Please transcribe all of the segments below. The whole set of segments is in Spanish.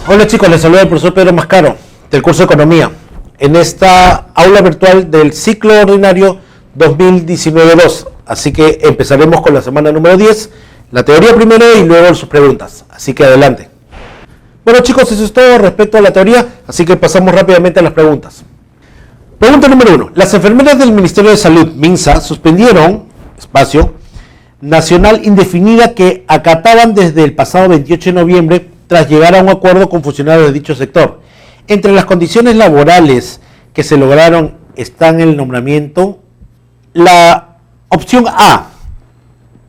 Hola chicos, les saluda el profesor Pedro Mascaro del curso de Economía en esta aula virtual del ciclo ordinario 2019-2. Así que empezaremos con la semana número 10, la teoría primero y luego sus preguntas. Así que adelante. Bueno chicos, eso es todo respecto a la teoría, así que pasamos rápidamente a las preguntas. Pregunta número 1. Las enfermeras del Ministerio de Salud, MINSA, suspendieron, nacional indefinida que acataban desde el pasado 28 de noviembre tras llegar a un acuerdo con funcionarios de dicho sector. Entre las condiciones laborales que se lograron están el nombramiento, la opción A,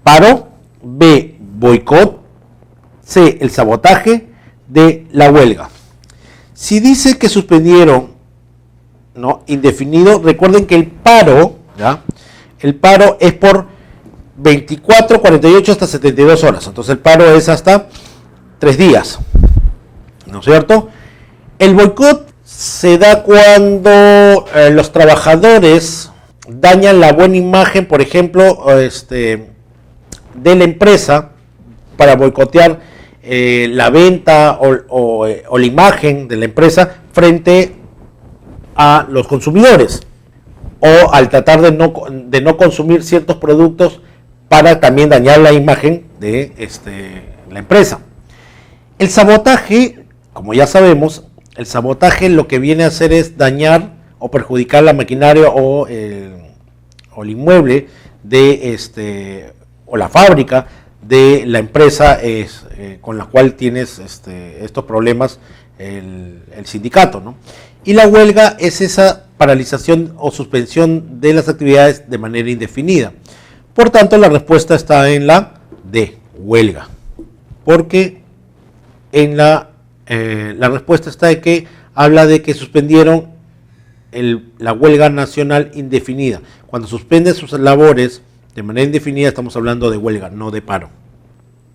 paro, B, boicot, C, el sabotaje, D, la huelga. Si dice que suspendieron, ¿no?, indefinido, recuerden que el paro es por 24, 48 hasta 72 horas. Entonces el paro es hasta 3 días, ¿no es cierto? El boicot se da cuando los trabajadores dañan la buena imagen, por ejemplo, de la empresa para boicotear la venta o la imagen de la empresa frente a los consumidores, o al tratar de no consumir ciertos productos para también dañar la imagen de la empresa. El sabotaje, como ya sabemos, el sabotaje lo que viene a hacer es dañar o perjudicar la maquinaria o el inmueble de o la fábrica de la empresa con la cual tienes estos problemas el sindicato, ¿no? Y la huelga es esa paralización o suspensión de las actividades de manera indefinida. Por tanto, la respuesta está en la D, huelga, porque en la respuesta está de que habla de que suspendieron la huelga nacional indefinida. Cuando suspenden sus labores de manera indefinida estamos hablando de huelga, no de paro.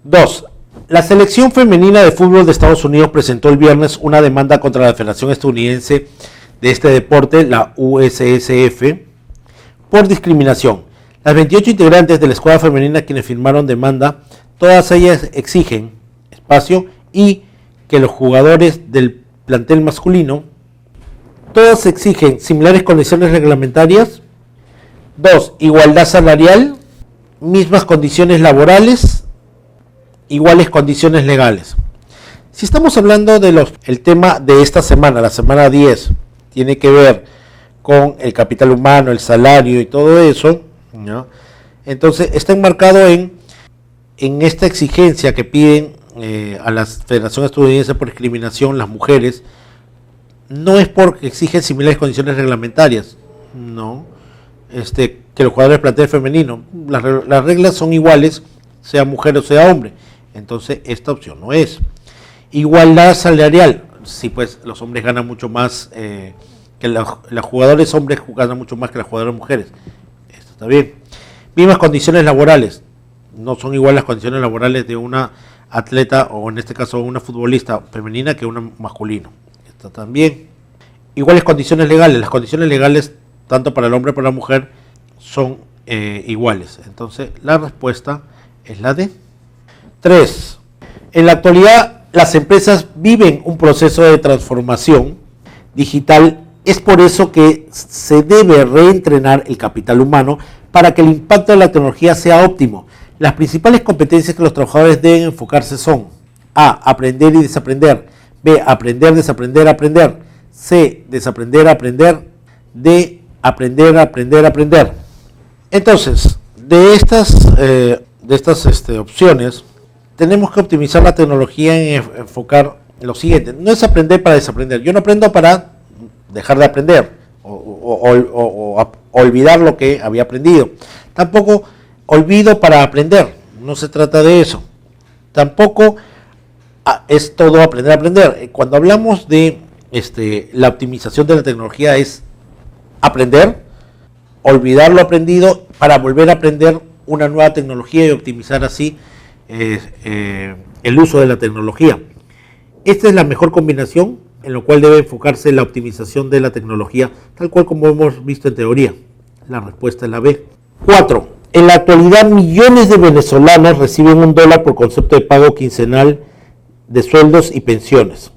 2. La selección femenina de fútbol de Estados Unidos presentó el viernes una demanda contra la Federación Estadounidense de este deporte, la USSF, por discriminación. Las 28 integrantes de la escuadra femenina quienes firmaron demanda, todas ellas exigen espacio y que los jugadores del plantel masculino, todos exigen similares condiciones reglamentarias. 2. Igualdad salarial, mismas condiciones laborales, iguales condiciones legales. Si estamos hablando de el tema de esta semana, la semana 10, tiene que ver con el capital humano, el salario y todo eso, ¿no? Entonces está enmarcado en esta exigencia que piden a la Federación Estadounidense por discriminación las mujeres. No es porque exigen similares condiciones reglamentarias, no, que los jugadores del plantel femenino, las reglas son iguales, sea mujer o sea hombre. Entonces esta opción no es. Igualdad salarial, sí, pues los hombres ganan mucho más, que los jugadores hombres ganan mucho más que las jugadoras mujeres. Esto está bien. Mismas condiciones laborales, no son iguales las condiciones laborales de una atleta o en este caso una futbolista femenina que una masculino. Esto también. Iguales condiciones legales, las condiciones legales tanto para el hombre como para la mujer son iguales. Entonces la respuesta es la D. 3. En la actualidad las empresas viven un proceso de transformación digital. Es por eso que se debe reentrenar el capital humano para que el impacto de la tecnología sea óptimo. Las principales competencias que los trabajadores deben enfocarse son: A, aprender y desaprender; B, aprender, desaprender, aprender; C, desaprender, aprender; D, aprender, aprender, aprender. Entonces, de estas opciones, tenemos que optimizar la tecnología en enfocar lo siguiente. No es aprender para desaprender. Yo no aprendo para dejar de aprender o olvidar lo que había aprendido. Tampoco olvido para aprender. No se trata de eso. Tampoco es todo aprender a aprender. Cuando hablamos de la optimización de la tecnología es aprender, olvidar lo aprendido para volver a aprender una nueva tecnología y optimizar así el uso de la tecnología. Esta es la mejor combinación en lo cual debe enfocarse la optimización de la tecnología, tal cual como hemos visto en teoría. La respuesta es la B. 4. En la actualidad millones de venezolanos reciben $1 por concepto de pago quincenal de sueldos y pensiones.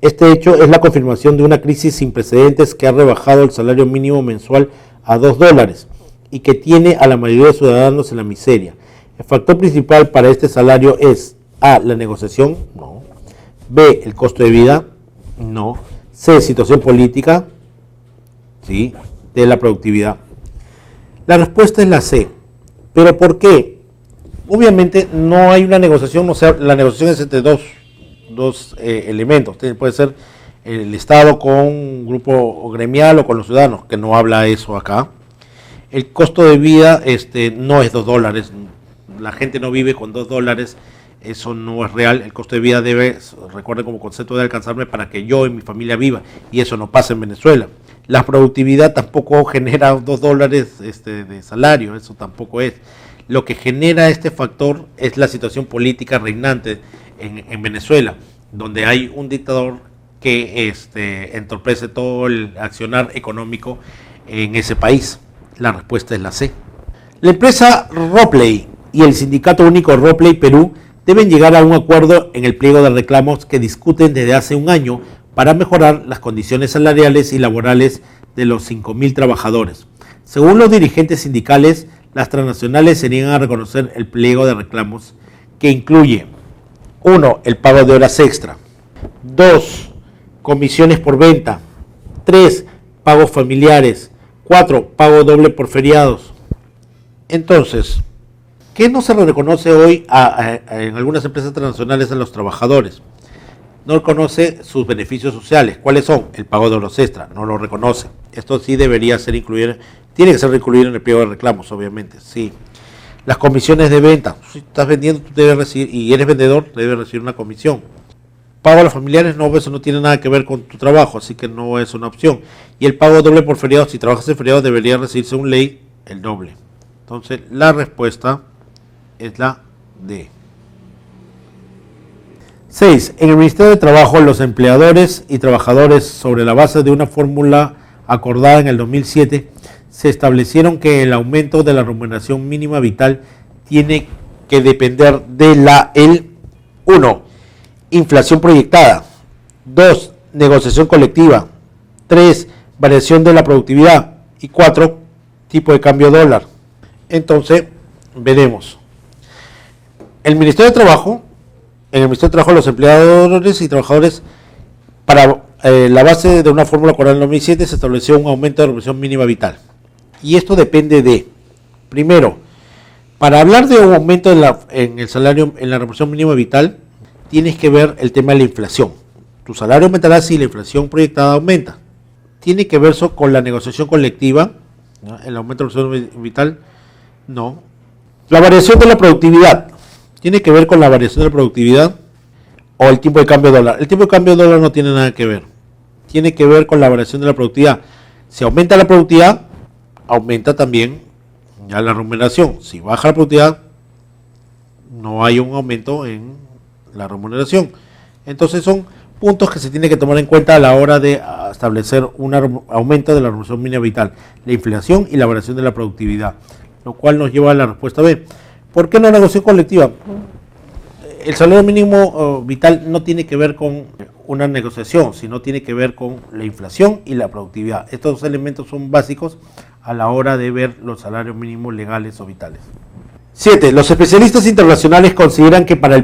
Este hecho es la confirmación de una crisis sin precedentes que ha rebajado el salario mínimo mensual a $2 y que tiene a la mayoría de ciudadanos en la miseria. El factor principal para este salario es A, la negociación, no. B, el costo de vida, no. C, situación política, sí. D, la productividad. La respuesta es la C. ¿Pero por qué? Obviamente no hay una negociación, o sea, la negociación es entre dos elementos. Puede ser el Estado con un grupo gremial o con los ciudadanos, que no habla eso acá. El costo de vida no es $2. La gente no vive con $2. Eso no es real. El costo de vida recuerden como concepto, de alcanzarme para que yo y mi familia viva. Y eso no pasa en Venezuela. La productividad tampoco genera $2 de salario. Eso tampoco es. Lo que genera este factor es la situación política reinante en Venezuela, donde hay un dictador que entorpece todo el accionar económico en ese país. La respuesta es la C. La empresa Ropley y el Sindicato Único Ropley Perú deben llegar a un acuerdo en el pliego de reclamos que discuten desde hace un año para mejorar las condiciones salariales y laborales de los 5.000 trabajadores. Según los dirigentes sindicales, las transnacionales se niegan a reconocer el pliego de reclamos, que incluye 1. El pago de horas extra. 2. Comisiones por venta. 3. Pagos familiares. 4. Pago doble por feriados. Entonces, ¿qué no se reconoce hoy en algunas empresas transnacionales a los trabajadores? No reconoce sus beneficios sociales. ¿Cuáles son? El pago de horas extra. No lo reconoce. Esto sí debería ser incluido, tiene que ser incluido en el pliego de reclamos, obviamente, sí. Las comisiones de venta. Si estás vendiendo, tú debes recibir, y eres vendedor, debes recibir una comisión. Pago a los familiares, no, eso no tiene nada que ver con tu trabajo, así que no es una opción. Y el pago doble por feriados, si trabajas en feriados, debería recibir según ley el doble. Entonces, la respuesta es la D. 6. En el Ministerio de Trabajo, los empleadores y trabajadores, sobre la base de una fórmula acordada en el 2007, se establecieron que el aumento de la remuneración mínima vital tiene que depender de 1. Inflación proyectada. 2. Negociación colectiva. 3. Variación de la productividad. Y 4. Tipo de cambio dólar. Entonces, veremos. En el Ministerio de Trabajo, los empleadores y trabajadores, para la base de una fórmula acordada en el 2007, se estableció un aumento de la remuneración mínima vital. Y esto depende de, primero, para hablar de un aumento en el salario, en la remuneración mínima vital, tienes que ver el tema de la inflación. Tu salario aumentará si la inflación proyectada aumenta. Tiene que ver eso con la negociación colectiva, ¿no? El aumento de la remuneración vital, no. La variación de la productividad, tiene que ver con la variación de la productividad o el tipo de cambio dólar. El tipo de cambio dólar no tiene nada que ver. Tiene que ver con la variación de la productividad. Si aumenta la productividad, aumenta también ya la remuneración. Si baja la productividad, no hay un aumento en la remuneración. Entonces son puntos que se tiene que tomar en cuenta a la hora de establecer un aumento de la remuneración mínima vital, la inflación y la variación de la productividad, lo cual nos lleva a la respuesta B. ¿Por qué no negociación colectiva? El salario mínimo vital no tiene que ver con una negociación, sino tiene que ver con la inflación y la productividad. Estos dos elementos son básicos a la hora de ver los salarios mínimos legales o vitales. 7. Los especialistas internacionales consideran que para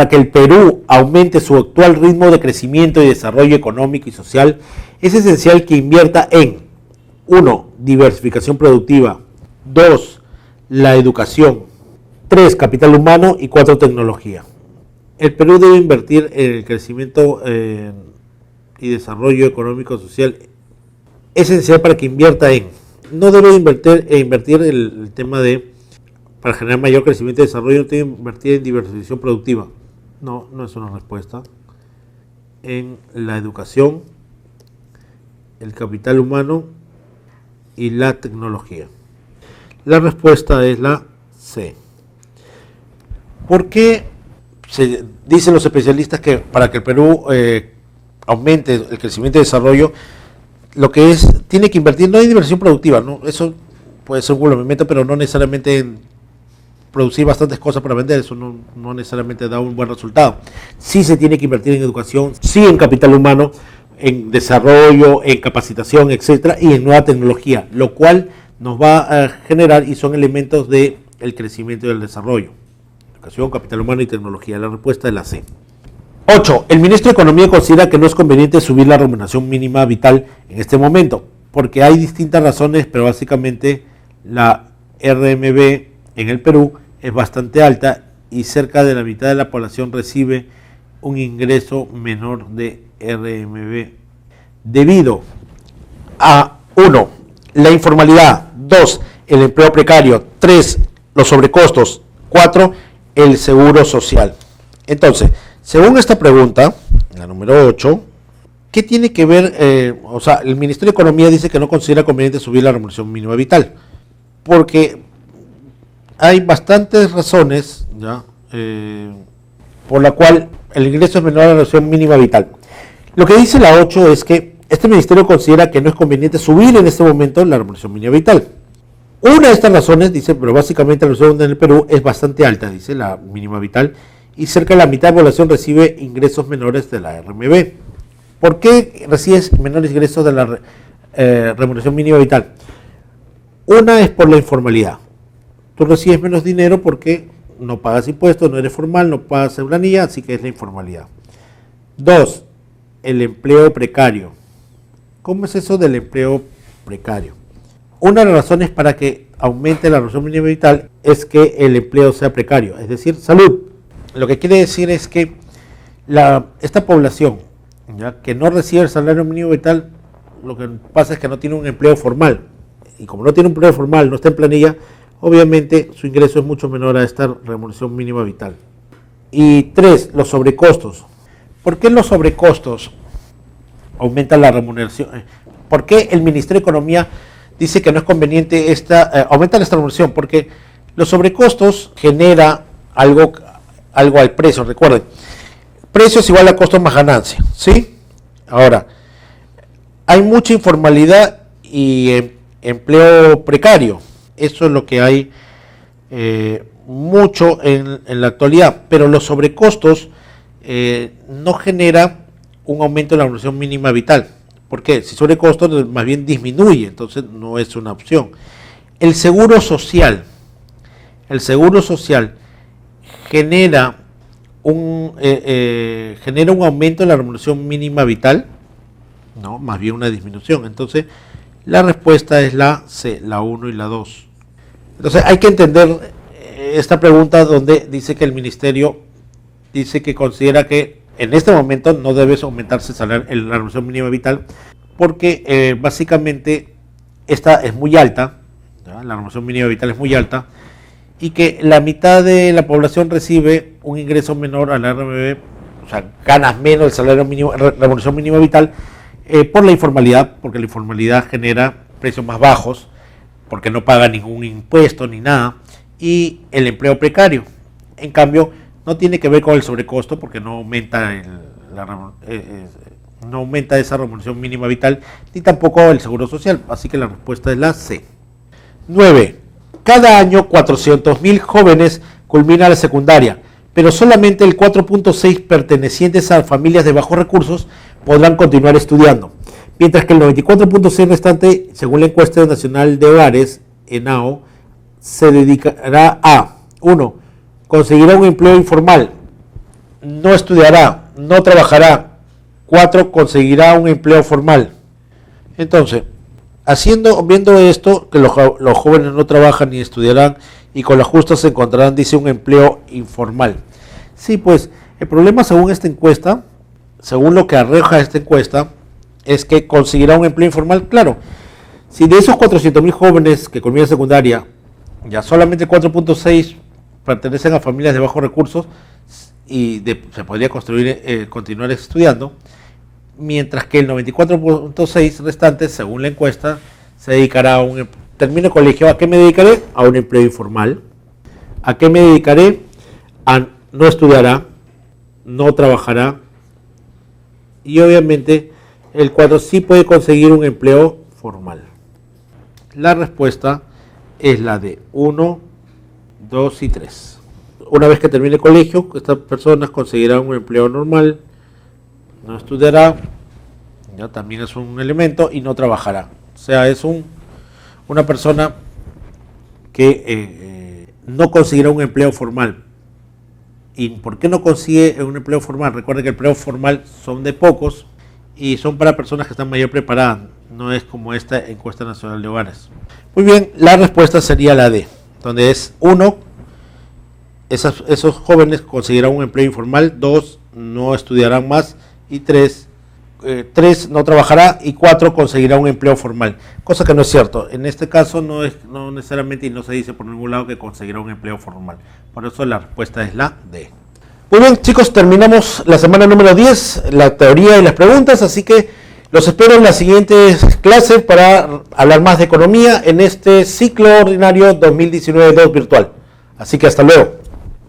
que el Perú aumente su actual ritmo de crecimiento y desarrollo económico y social, es esencial que invierta en 1. Diversificación productiva. 2. La educación. 3. Capital humano. Y 4. Tecnología. El Perú debe invertir en el crecimiento y desarrollo económico y social. Es esencial para que invierta en. No debe invertir el tema de, para generar mayor crecimiento y desarrollo, no debe invertir en diversificación productiva. No, no es una respuesta. En la educación, el capital humano y la tecnología. La respuesta es la C. ¿Por qué se dicen los especialistas que para que el Perú aumente el crecimiento y desarrollo, lo que tiene que invertir no en diversión productiva, ¿no? Eso puede ser un complemento, pero no necesariamente producir bastantes cosas para vender, eso no necesariamente da un buen resultado. Sí se tiene que invertir en educación, sí en capital humano, en desarrollo, en capacitación, etcétera, y en nueva tecnología, lo cual nos va a generar y son elementos del crecimiento y del desarrollo. Educación, capital humano y tecnología. La respuesta es la C. 8. El ministro de Economía considera que no es conveniente subir la remuneración mínima vital en este momento, porque hay distintas razones, pero básicamente la RMB en el Perú es bastante alta y cerca de la mitad de la población recibe un ingreso menor de RMB debido a 1. La informalidad, 2. El empleo precario, 3. Los sobrecostos, 4. El seguro social. Entonces, según esta pregunta, la número 8, ¿qué tiene que ver? El Ministerio de Economía dice que no considera conveniente subir la remuneración mínima vital, porque hay bastantes razones, ¿ya? Por la cual el ingreso es menor a la remuneración mínima vital. Lo que dice la 8 es que este ministerio considera que no es conveniente subir en este momento la remuneración mínima vital. Una de estas razones, dice, pero básicamente la remuneración en el Perú es bastante alta, dice la mínima vital, y cerca de la mitad de la población recibe ingresos menores de la RMB. ¿Por qué recibes menores ingresos de la remuneración mínima vital? Una es por la informalidad. Tú recibes menos dinero porque no pagas impuestos, no eres formal, no pagas seguranía, así que es la informalidad. 2. El empleo precario. ¿Cómo es eso del empleo precario? Una de las razones para que aumente la remuneración mínima vital es que el empleo sea precario, es decir, salud. Lo que quiere decir es que esta población, ¿ya?, que no recibe el salario mínimo vital, lo que pasa es que no tiene un empleo formal. Y como no tiene un empleo formal, no está en planilla, obviamente su ingreso es mucho menor a esta remuneración mínima vital. Y 3, los sobrecostos. ¿Por qué los sobrecostos aumentan la remuneración? ¿Por qué el Ministerio de Economía dice que no es conveniente aumentar esta remuneración? Porque los sobrecostos genera algo al precio. Recuerden, precio es igual a costo más ganancia, ¿sí? Ahora, hay mucha informalidad y empleo precario. Eso es lo que hay mucho en la actualidad, pero los sobrecostos no genera un aumento de la remuneración mínima vital. ¿Por qué? Si sobrecostos más bien disminuye, entonces no es una opción. El seguro social genera un aumento de la remuneración mínima vital, no, más bien una disminución. Entonces, la respuesta es la C, la 1 y la 2. Entonces, hay que entender esta pregunta donde dice que el ministerio dice que considera que en este momento no debe aumentarse la remuneración mínima vital porque básicamente esta es muy alta, ¿ya? La remuneración mínima vital es muy alta y que la mitad de la población recibe un ingreso menor a la RMB, o sea, ganas menos el salario mínimo, remuneración mínima vital, por la informalidad, porque la informalidad genera precios más bajos, porque no paga ningún impuesto ni nada, y el empleo precario. En cambio, no tiene que ver con el sobrecosto, porque no aumenta esa remuneración mínima vital, ni tampoco el seguro social, así que la respuesta es la C. 9. Cada año 400.000 jóvenes culminan la secundaria, pero solamente el 4.6 pertenecientes a familias de bajos recursos podrán continuar estudiando, mientras que el 94.6 restante, según la encuesta nacional de hogares, ENAO, se dedicará a 1. Conseguirá un empleo informal, no estudiará, no trabajará. 4. Conseguirá un empleo formal. Entonces, viendo esto, que los jóvenes no trabajan ni estudiarán y con las justas se encontrarán, dice, un empleo informal. Sí, pues el problema según esta encuesta, según lo que arroja esta encuesta, es que conseguirá un empleo informal. Claro, si de esos 400.000 jóvenes que culminan secundaria, ya solamente 4.6 pertenecen a familias de bajos recursos y se podría continuar estudiando, mientras que el 94.6 restante, según la encuesta, se dedicará a termino el colegio. ¿A qué me dedicaré? A un empleo informal. ¿A qué me dedicaré? No estudiará, no trabajará, y obviamente el 4 sí puede conseguir un empleo formal. La respuesta es la de 1 2 y 3. Una vez que termine el colegio, estas personas conseguirán un empleo normal, no estudiará, ya también es un elemento, y no trabajará. O sea, es una persona que no conseguirá un empleo formal. ¿Y por qué no consigue un empleo formal? Recuerden que el empleo formal son de pocos y son para personas que están mayor preparadas, no es como esta encuesta nacional de hogares. Muy bien, la respuesta sería la D, donde es 1, esos jóvenes conseguirán un empleo informal, 2, no estudiarán más, y 3, no trabajará, y 4, conseguirá un empleo formal, cosa que no es cierto. En este caso no necesariamente, y no se dice por ningún lado que conseguirá un empleo formal. Por eso la respuesta es la D. Muy bien, chicos, terminamos la semana número 10, la teoría y las preguntas, así que los espero en las siguientes clases para hablar más de economía en este ciclo ordinario 2019-2 virtual. Así que hasta luego.